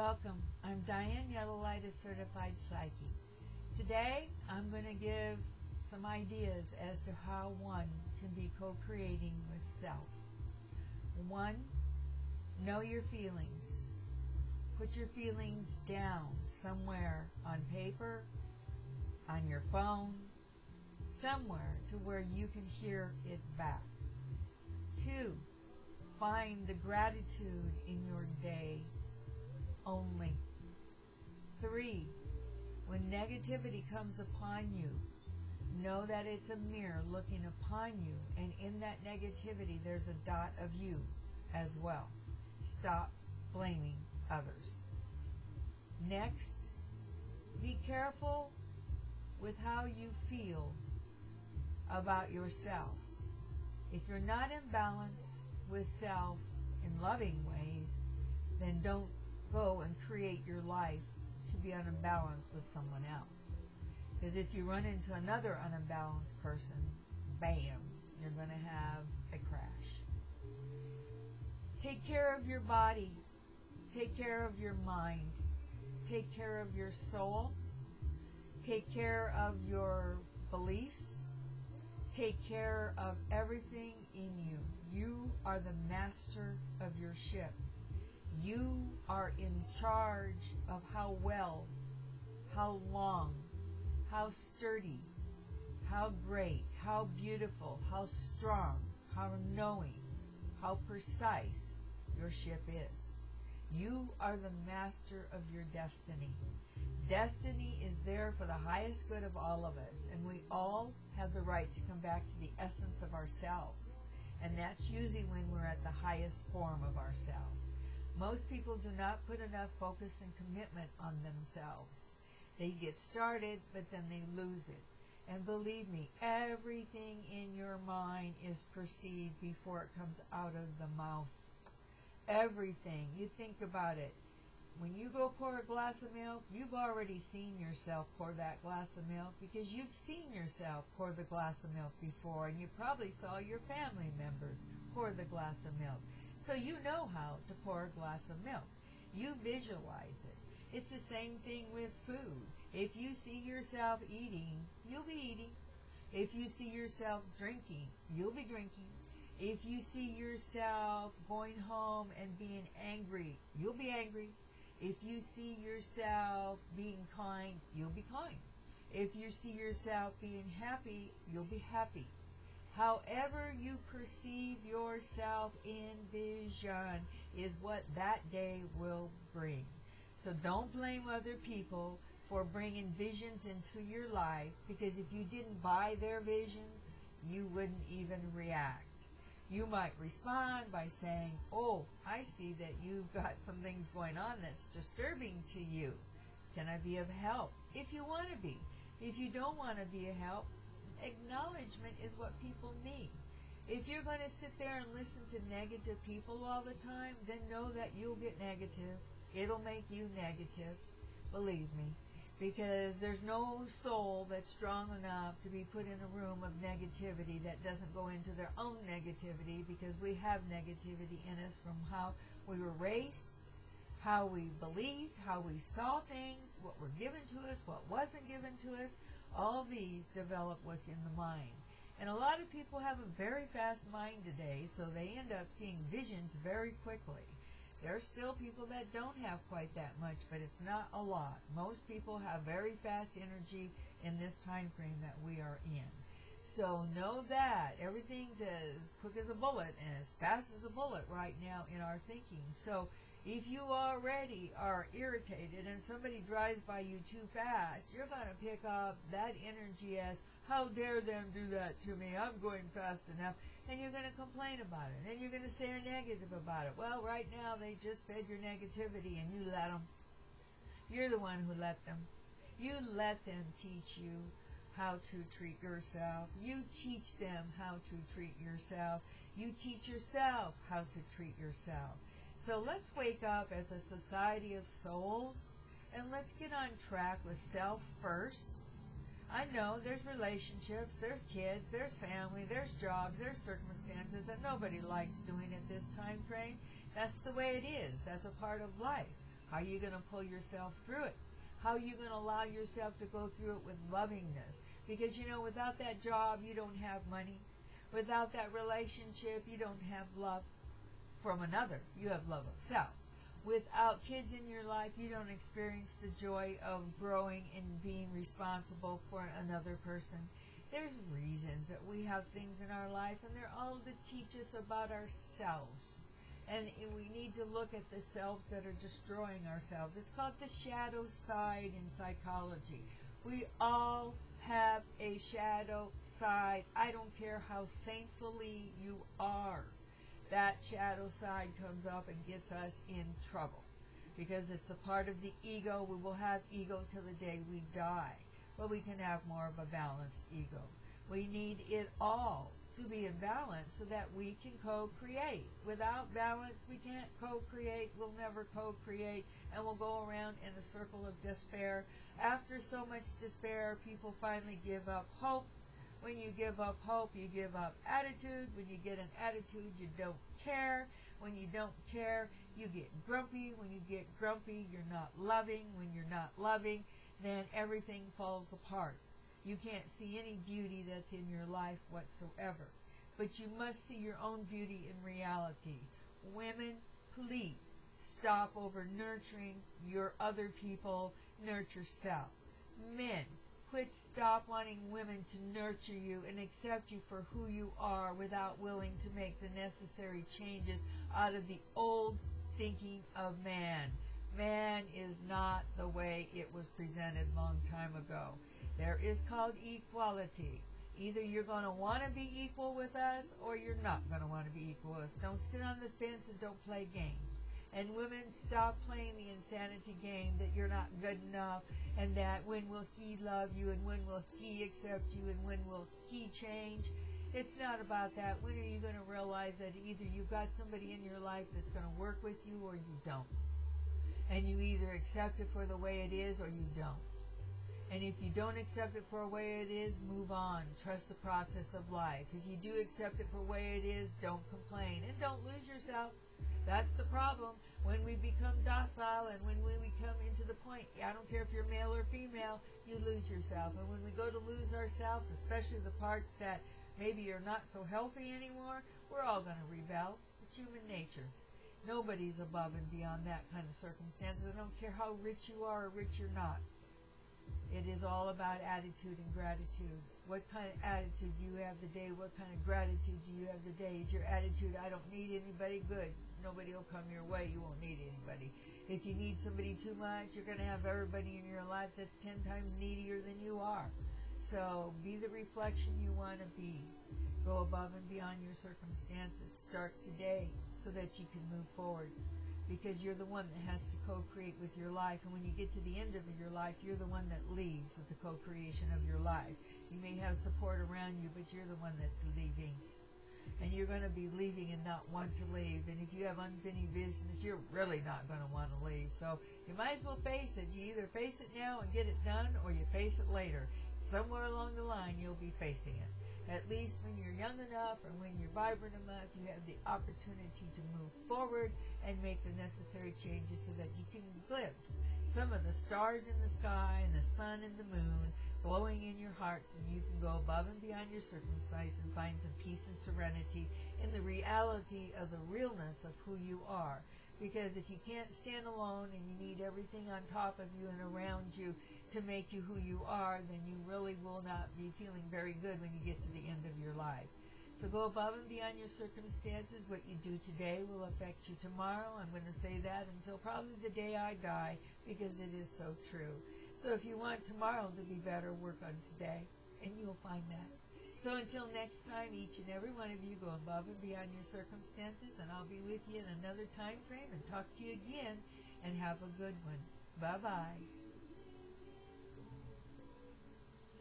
Welcome. I'm Diane Yellowlight, a certified psychic. Today, I'm going to give some ideas as to how one can be co-creating with self. 1. Know your feelings. Put your feelings down somewhere on paper, on your phone, somewhere to where you can hear it back. 2. Find the gratitude in your day only. 3. When negativity comes upon you, know that it's a mirror looking upon you, and in that negativity there's a dot of you as well. Stop blaming others. Next, be careful with how you feel about yourself. If you're not in balance with self in loving ways, then don't go and create your life to be unbalanced with someone else. Because if you run into another unbalanced person, bam, you're going to have a crash. Take care of your body. Take care of your mind. Take care of your soul. Take care of your beliefs. Take care of everything in you. You are the master of your ship. You are in charge of how well, how long, how sturdy, how great, how beautiful, how strong, how knowing, how precise your ship is. You are the master of your destiny. Destiny is there for the highest good of all of us, and we all have the right to come back to the essence of ourselves, and that's usually when we're at the highest form of ourselves. Most people do not put enough focus and commitment on themselves. They get started, but then they lose it. And believe me, everything in your mind is perceived before it comes out of the mouth. Everything. You think about it. When you go pour a glass of milk, you've already seen yourself pour that glass of milk because you've seen yourself pour the glass of milk before, and you probably saw your family members pour the glass of milk. So you know how to pour a glass of milk. You visualize it. It's the same thing with food. If you see yourself eating, you'll be eating. If you see yourself drinking, you'll be drinking. If you see yourself going home and being angry, you'll be angry. If you see yourself being kind, you'll be kind. If you see yourself being happy, you'll be happy. However you perceive yourself in vision is what that day will bring. So don't blame other people for bringing visions into your life, because if you didn't buy their visions, you wouldn't even react. You might respond by saying, oh, I see that you've got some things going on that's disturbing to you. Can I be of help? If you want to be. If you don't want to be a help, acknowledgement is what people need. If you're going to sit there and listen to negative people all the time, then know that you'll get negative. It'll make you negative. Believe me. Because there's no soul that's strong enough to be put in a room of negativity that doesn't go into their own negativity, because we have negativity in us from how we were raised, how we believed, how we saw things, what were given to us, what wasn't given to us. All these develop what's in the mind. And a lot of people have a very fast mind today, so they end up seeing visions very quickly. There are still people that don't have quite that much, but it's not a lot. Most people have very fast energy in this time frame that we are in. So know that everything's as quick as a bullet and as fast as a bullet right now in our thinking. So if you already are irritated and somebody drives by you too fast, you're going to pick up that energy as, how dare them do that to me? I'm going fast enough. And you're going to complain about it. And you're going to say a negative about it. Well, right now they just fed your negativity and you let them. You're the one who let them. You let them teach you how to treat yourself. You teach them how to treat yourself. You teach yourself how to treat yourself. So let's wake up as a society of souls, and let's get on track with self first. I know there's relationships, there's kids, there's family, there's jobs, there's circumstances that nobody likes doing at this time frame. That's the way it is. That's a part of life. How are you going to pull yourself through it? How are you going to allow yourself to go through it with lovingness? Because, you know, without that job, you don't have money. Without that relationship, you don't have love from another. You have love of self. Without kids in your life, you don't experience the joy of growing and being responsible for another person. There's reasons that we have things in our life, and they're all to teach us about ourselves. And we need to look at the selves that are destroying ourselves. It's called the shadow side in psychology. We all have a shadow side. I don't care how saintfully you are. That shadow side comes up and gets us in trouble because it's a part of the ego. We will have ego till the day we die, but we can have more of a balanced ego. We need it all to be in balance so that we can co-create. Without balance, we can't co-create. We'll never co-create, and we'll go around in a circle of despair. After so much despair, people finally give up hope. When you give up hope, you give up attitude. When you get an attitude, you don't care. When you don't care, you get grumpy. When you get grumpy, you're not loving. When you're not loving, then everything falls apart. You can't see any beauty that's in your life whatsoever. But you must see your own beauty in reality. Women, please stop over nurturing your other people. Nurture self. Men, stop wanting women to nurture you and accept you for who you are without willing to make the necessary changes out of the old thinking of man. Man is not the way it was presented long time ago. There is called equality. Either you're going to want to be equal with us or you're not going to want to be equal with us. Don't sit on the fence and don't play games. And women, stop playing the insanity game that you're not good enough and that when will he love you and when will he accept you and when will he change. It's not about that. When are you going to realize that either you've got somebody in your life that's going to work with you or you don't? And you either accept it for the way it is or you don't. And if you don't accept it for the way it is, move on. Trust the process of life. If you do accept it for the way it is, don't complain. And don't lose yourself. That's the problem. When we become docile and when we come into the point, I don't care if you're male or female, you lose yourself. And when we go to lose ourselves, especially the parts that maybe are not so healthy anymore, we're all going to rebel. It's human nature. Nobody's above and beyond that kind of circumstances. I don't care how rich you are or rich you're not. It is all about attitude and gratitude. What kind of attitude do you have the day? What kind of gratitude do you have the day? Is your attitude, I don't need anybody? Good. Nobody will come your way. You won't need anybody. If you need somebody too much, you're going to have everybody in your life that's 10 times needier than you are. So be the reflection you want to be. Go above and beyond your circumstances. Start today so that you can move forward. Because you're the one that has to co-create with your life. And when you get to the end of your life, you're the one that leaves with the co-creation of your life. You may have support around you, but you're the one that's leaving. And you're going to be leaving and not want to leave. And if you have unfinished business, you're really not going to want to leave. So you might as well face it. You either face it now and get it done, or you face it later. Somewhere along the line, you'll be facing it. At least when you're young enough or when you're vibrant enough, you have the opportunity to move forward and make the necessary changes so that you can glimpse some of the stars in the sky and the sun and the moon glowing in your hearts, and you can go above and beyond your circumstances and find some peace and serenity in the reality of the realness of who you are. Because if you can't stand alone and you need everything on top of you and around you to make you who you are, then you really will not be feeling very good when you get to the end of your life. So go above and beyond your circumstances. What you do today will affect you tomorrow. I'm going to say that until probably the day I die, because it is so true. So if you want tomorrow to be better, work on today, and you'll find that. So until next time, each and every one of you go above and beyond your circumstances, and I'll be with you in another time frame and talk to you again, and have a good one. Bye-bye.